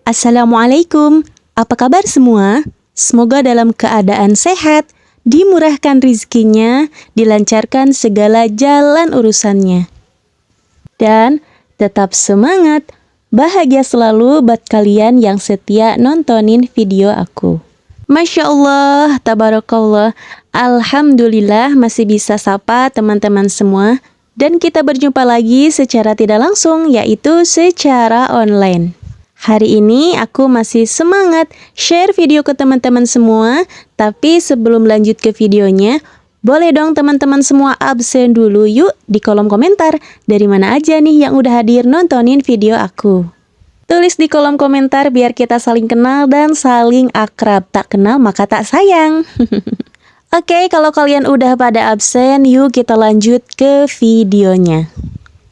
Assalamualaikum, apa kabar semua? Semoga dalam keadaan sehat, dimurahkan rizkinya, dilancarkan segala jalan urusannya. Dan tetap semangat, bahagia selalu buat kalian yang setia nontonin video aku. Masya Allah, tabarakallah, alhamdulillah masih bisa sapa teman-teman semua. Dan kita berjumpa lagi secara tidak langsung, yaitu secara online. Hari ini aku masih semangat share video ke teman-teman semua. Tapi sebelum lanjut ke videonya, boleh dong teman-teman semua absen dulu yuk di kolom komentar. Dari mana aja nih yang udah hadir nontonin video aku. Tulis di kolom komentar biar kita saling kenal dan saling akrab. Tak kenal maka tak sayang. Oke, kalau kalian udah pada absen, yuk kita lanjut ke videonya.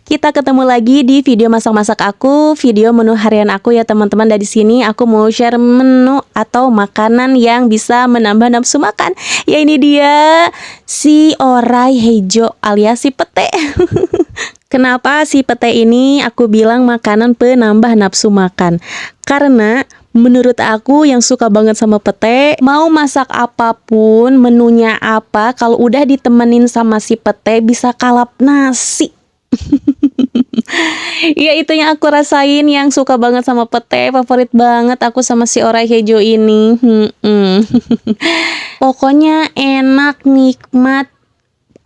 Kita ketemu lagi di video masak-masak aku, video menu harian aku ya teman-teman. Dari sini aku mau share menu atau makanan yang bisa menambah nafsu makan. Ya ini dia, si orai hijau alias si pete. Kenapa si pete ini aku bilang makanan penambah nafsu makan? Karena menurut aku yang suka banget sama pete, mau masak apapun, menunya apa, kalau udah ditemenin sama si pete bisa kalap nasi. Ya itu yang aku rasain, yang suka banget sama pete, favorit banget aku sama si orai hijau ini. Pokoknya enak, nikmat.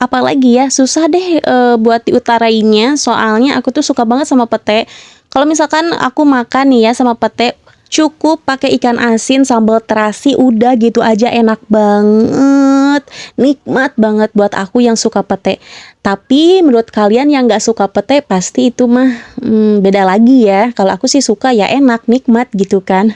Apalagi ya, susah deh buat diutarainya. Soalnya aku tuh suka banget sama pete. Kalau misalkan aku makan nih ya sama pete, cukup pakai ikan asin sambal terasi, udah gitu aja enak banget, nikmat banget buat aku yang suka pete. Tapi menurut kalian yang gak suka pete pasti itu mah beda lagi ya. Kalau aku sih suka ya enak, nikmat gitu kan.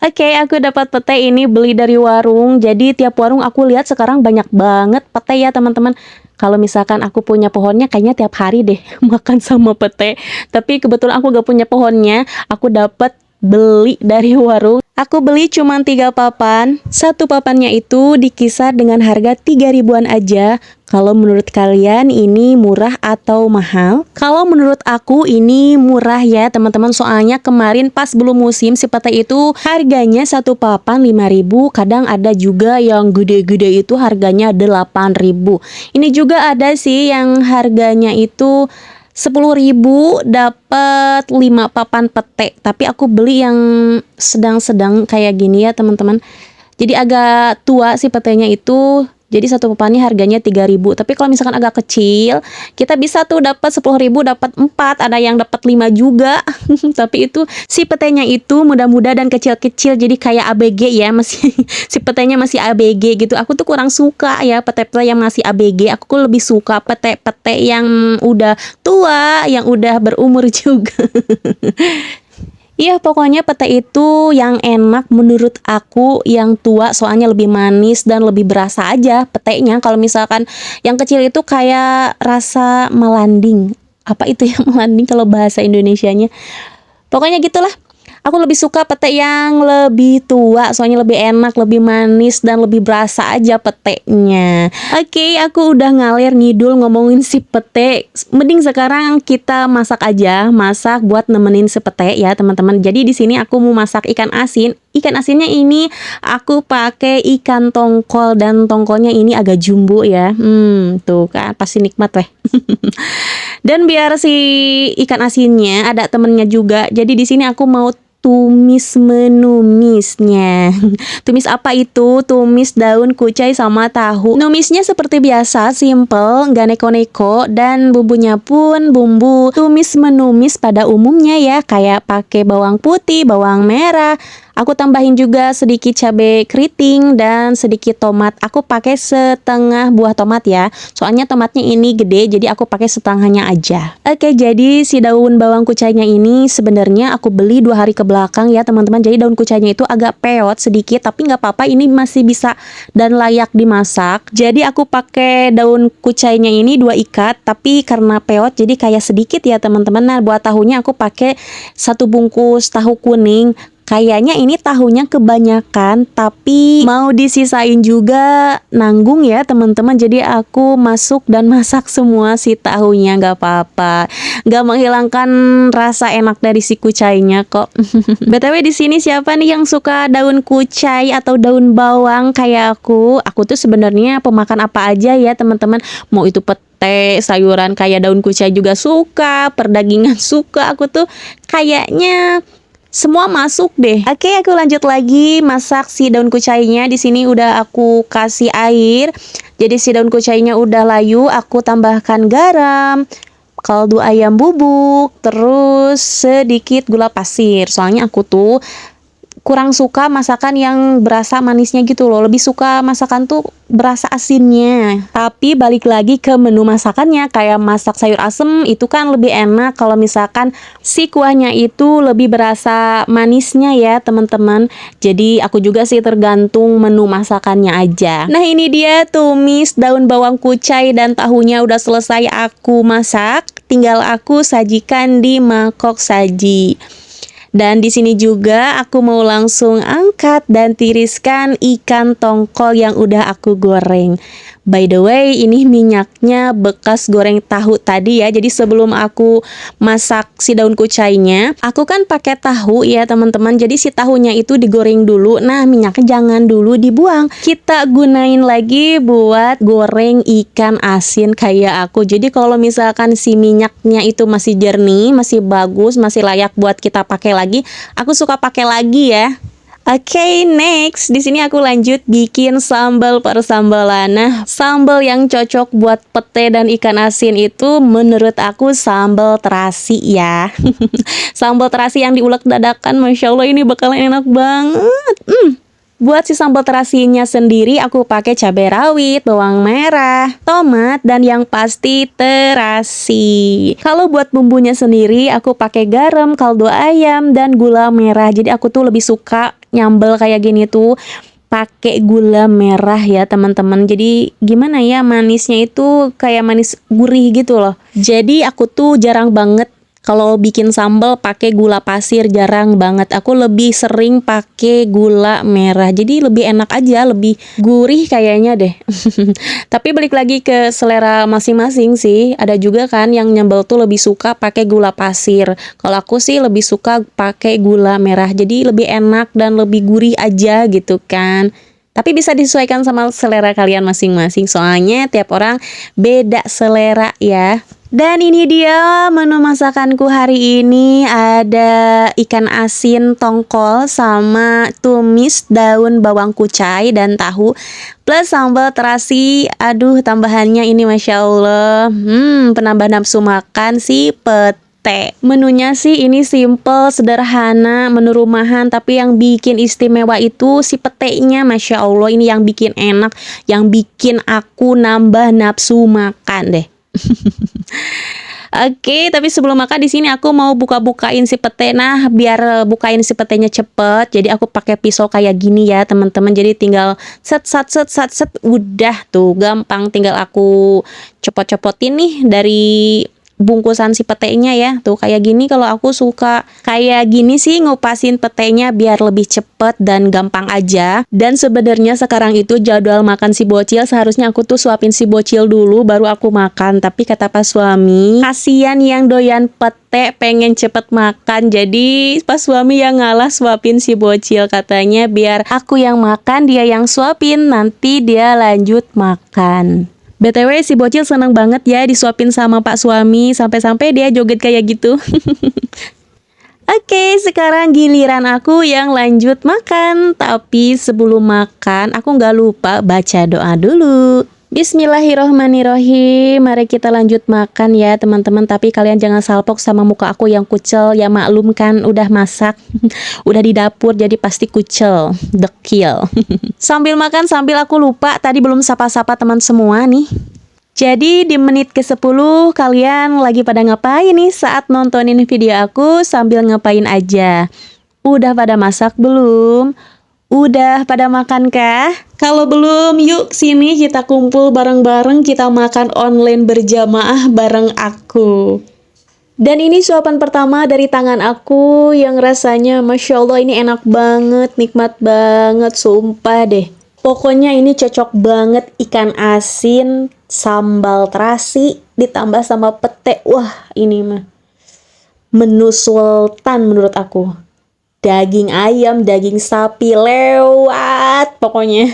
Oke, aku dapat pete ini beli dari warung. Jadi tiap warung aku lihat sekarang banyak banget pete ya teman-teman. Kalau misalkan aku punya pohonnya, kayaknya tiap hari deh makan sama pete. Tapi kebetulan aku gak punya pohonnya, aku dapat beli dari warung. Aku beli cuma 3 papan. Satu papannya itu dikisar dengan harga 3 ribuan aja. Kalau menurut kalian ini murah atau mahal? Kalau menurut aku ini murah ya teman-teman. Soalnya kemarin pas belum musim si pete itu harganya satu papan 5.000. Kadang ada juga yang gede-gede itu harganya 8.000. Ini juga ada sih yang harganya itu 10.000 dapat 5 papan pete. Tapi aku beli yang sedang-sedang kayak gini ya teman-teman. Jadi agak tua si petenya itu. Jadi satu papannya harganya 3.000. Tapi kalau misalkan agak kecil, kita bisa tuh dapat 10.000 dapat 4, ada yang dapat 5 juga. Tapi itu si petenya itu muda-muda dan kecil-kecil, jadi kayak ABG ya, masih si petenya masih ABG gitu. Aku tuh kurang suka ya pete-pete yang masih ABG. Aku lebih suka pete-pete yang udah tua, yang udah berumur juga. Iya, pokoknya pete itu yang enak menurut aku yang tua, soalnya lebih manis dan lebih berasa aja petenya. Kalau misalkan yang kecil itu kayak rasa melanding. Apa itu ya melanding kalau bahasa Indonesianya? Pokoknya gitulah. Aku lebih suka pete yang lebih tua, soalnya lebih enak, lebih manis, dan lebih berasa aja petenya. Oke, aku udah ngalir ngidul ngomongin si pete. Mending sekarang kita masak aja, masak buat nemenin si pete ya teman-teman. Jadi di sini aku mau masak ikan asin. Ikan asinnya ini aku pakai ikan tongkol, dan tongkolnya ini agak jumbo ya. Tuh kan pasti nikmat weh. Dan biar si ikan asinnya ada temennya juga. Jadi di sini aku mau tumis menumisnya. Tumis apa itu? Tumis daun kucai sama tahu. Numisnya seperti biasa, simple, nggak neko-neko, dan bumbunya pun bumbu tumis menumis pada umumnya ya, kayak pakai bawang putih, bawang merah. Aku tambahin juga sedikit cabai keriting dan sedikit tomat. Aku pakai setengah buah tomat ya. Soalnya tomatnya ini gede, jadi aku pakai setengahnya aja. Oke, jadi si daun bawang kucainya ini sebenarnya aku beli 2 hari ke belakang ya teman-teman. Jadi daun kucainya itu agak peot sedikit, tapi nggak apa-apa, ini masih bisa dan layak dimasak. Jadi aku pakai daun kucainya ini 2 ikat, tapi karena peot jadi kayak sedikit ya teman-teman. Nah, buat tahunya aku pakai 1 bungkus tahu kuning. Kayaknya ini tahunya kebanyakan, tapi mau disisain juga nanggung ya teman-teman. Jadi aku masuk dan masak semua si tahunya, nggak apa-apa. Nggak menghilangkan rasa enak dari si kucainya kok. BTW di sini siapa nih yang suka daun kucai atau daun bawang kayak aku? Aku tuh sebenarnya pemakan apa aja ya teman-teman. Mau itu pete, sayuran kayak daun kucai juga suka, perdagingan suka. Aku tuh kayaknya semua masuk deh. Oke, aku lanjut lagi masak si daun kucainya. Di sini udah aku kasih air. Jadi si daun kucainya udah layu, aku tambahkan garam, kaldu ayam bubuk, terus sedikit gula pasir. Soalnya aku tuh kurang suka masakan yang berasa manisnya gitu loh. Lebih suka masakan tuh berasa asinnya. Tapi balik lagi ke menu masakannya, kayak masak sayur asem itu kan lebih enak kalau misalkan si kuahnya itu lebih berasa manisnya ya teman-teman. Jadi aku juga sih tergantung menu masakannya aja. Nah ini dia tumis daun bawang kucai dan tahunya udah selesai aku masak. Tinggal aku sajikan di mangkok saji. Dan di sini juga aku mau langsung angkat dan tiriskan ikan tongkol yang udah aku goreng. By the way, ini minyaknya bekas goreng tahu tadi ya. Jadi sebelum aku masak si daun kucainya, aku kan pakai tahu ya teman-teman. Jadi si tahunya itu digoreng dulu. Nah, minyaknya jangan dulu dibuang. Kita gunain lagi buat goreng ikan asin kayak aku. Jadi kalau misalkan si minyaknya itu masih jernih, masih bagus, masih layak buat kita pakai lagi, aku suka pakai lagi ya. Oke, next. Di sini aku lanjut bikin sambal persambalan. Nah, sambal yang cocok buat pete dan ikan asin itu menurut aku sambal terasi ya. Sambal terasi yang diulek dadakan, Masya Allah ini bakalan enak banget. Buat si sambal terasinya sendiri aku pakai cabai rawit, bawang merah, tomat, dan yang pasti terasi. Kalau buat bumbunya sendiri aku pakai garam, kaldu ayam, dan gula merah. Jadi aku tuh lebih suka nyambel kayak gini tuh pakai gula merah ya teman-teman. Jadi gimana ya, manisnya itu kayak manis gurih gitu loh. Jadi aku tuh jarang banget kalau bikin sambal pakai gula pasir, jarang banget. Aku lebih sering pakai gula merah. Jadi lebih enak aja, lebih gurih kayaknya deh. Tapi balik lagi ke selera masing-masing sih. Ada juga kan yang nyambal tuh lebih suka pakai gula pasir. Kalau aku sih lebih suka pakai gula merah. Jadi lebih enak dan lebih gurih aja gitu kan. Tapi bisa disesuaikan sama selera kalian masing-masing. Soalnya tiap orang beda selera ya. Dan ini dia menu masakanku hari ini. Ada ikan asin tongkol sama tumis daun bawang kucai dan tahu plus sambal terasi. Aduh, tambahannya ini Masya Allah, penambah nafsu makan si pete. Menunya sih ini simple, sederhana, menu rumahan. Tapi yang bikin istimewa itu si petenya, Masya Allah. Ini yang bikin enak, yang bikin aku nambah nafsu makan deh. Oke, tapi sebelum makan di sini aku mau buka-bukain si pete. Nah, biar bukain si petenya cepet, jadi aku pakai pisau kayak gini ya, teman-teman. Jadi tinggal set udah tuh gampang, tinggal aku copot-copotin nih dari bungkusan si petenya ya. Tuh kayak gini, kalau aku suka kayak gini sih ngupasin petenya biar lebih cepet dan gampang aja. Dan sebenarnya sekarang itu jadwal makan si bocil, seharusnya aku tuh suapin si bocil dulu baru aku makan. Tapi kata pas suami, kasihan yang doyan pete pengen cepet makan. Jadi pas suami yang ngalah suapin si bocil, katanya biar aku yang makan, dia yang suapin, nanti dia lanjut makan. BTW si bocil seneng banget ya disuapin sama pak suami, sampai-sampai dia joget kayak gitu. Oke, sekarang giliran aku yang lanjut makan. Tapi sebelum makan, aku nggak lupa baca doa dulu. Bismillahirrohmanirrohim. Mari kita lanjut makan ya teman-teman. Tapi kalian jangan salpok sama muka aku yang kucel. Ya maklum kan udah masak, udah di dapur, jadi pasti kucel, dekil. Sambil makan sambil aku lupa, tadi belum sapa-sapa teman semua nih. Jadi di menit ke-10 kalian lagi pada ngapain nih saat nontonin video aku, sambil ngapain aja? Udah pada masak belum? Udah pada makan kah? Kalau belum, yuk sini kita kumpul bareng-bareng, kita makan online berjamaah bareng aku. Dan ini suapan pertama dari tangan aku yang rasanya Masya Allah ini enak banget, nikmat banget, sumpah deh. Pokoknya ini cocok banget ikan asin, sambal terasi, ditambah sama pete. Wah ini mah menu sultan menurut aku. Daging ayam, daging sapi, lewat pokoknya.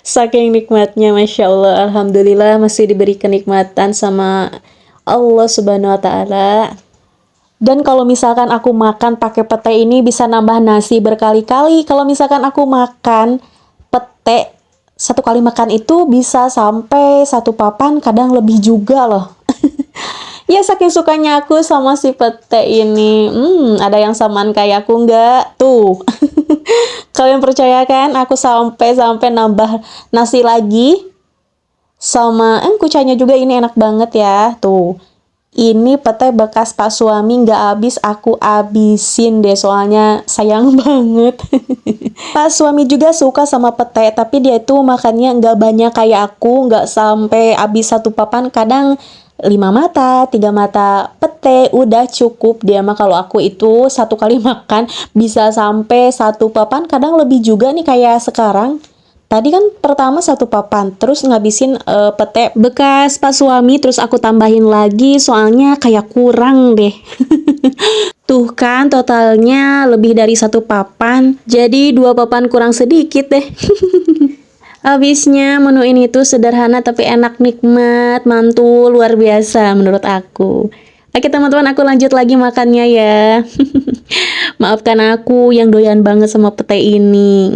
Saking nikmatnya, Masya Allah. Alhamdulillah masih diberi kenikmatan sama Allah Subhanahu wa Ta'ala. Dan kalau misalkan aku makan pakai pete ini bisa nambah nasi berkali-kali. Kalau misalkan aku makan pete, satu kali makan itu bisa sampai satu papan, kadang lebih juga loh. Ya saking sukanya aku sama si pete ini. Ada yang samaan kayak aku nggak? Tuh. Kalian percaya kan? Aku sampai nambah nasi lagi. Sama, kucanya juga ini enak banget ya. Tuh. Ini pete bekas Pak Suami nggak habis, aku abisin deh soalnya sayang banget. Pak Suami juga suka sama pete, tapi dia itu makannya nggak banyak kayak aku, nggak sampai habis satu papan, kadang 5 mata, 3 mata pete udah cukup dia mah. Kalau aku itu satu kali makan bisa sampai satu papan, kadang lebih juga nih kayak sekarang. Tadi kan pertama satu papan, terus ngabisin pete bekas Pak Suami, terus aku tambahin lagi soalnya kayak kurang deh. Tuh kan totalnya lebih dari satu papan, jadi 2 papan kurang sedikit deh. Habisnya menu ini tuh sederhana tapi enak, nikmat, mantul, luar biasa menurut aku. Oke teman-teman, aku lanjut lagi makannya ya. Maafkan aku yang doyan banget sama pete ini.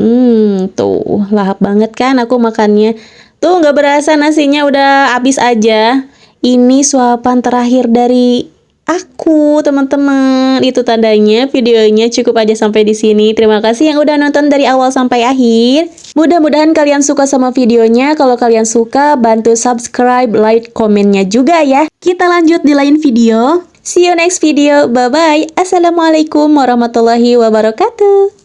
Tuh lahap banget kan aku makannya. Tuh nggak berasa nasinya udah habis aja. Ini suapan terakhir dari aku, teman-teman. Itu tandanya videonya cukup aja sampai di sini. Terima kasih yang udah nonton dari awal sampai akhir. Mudah-mudahan kalian suka sama videonya. Kalau kalian suka, bantu subscribe, like, komennya juga ya. Kita lanjut di lain video. See you next video. Bye-bye. Assalamualaikum warahmatullahi wabarakatuh.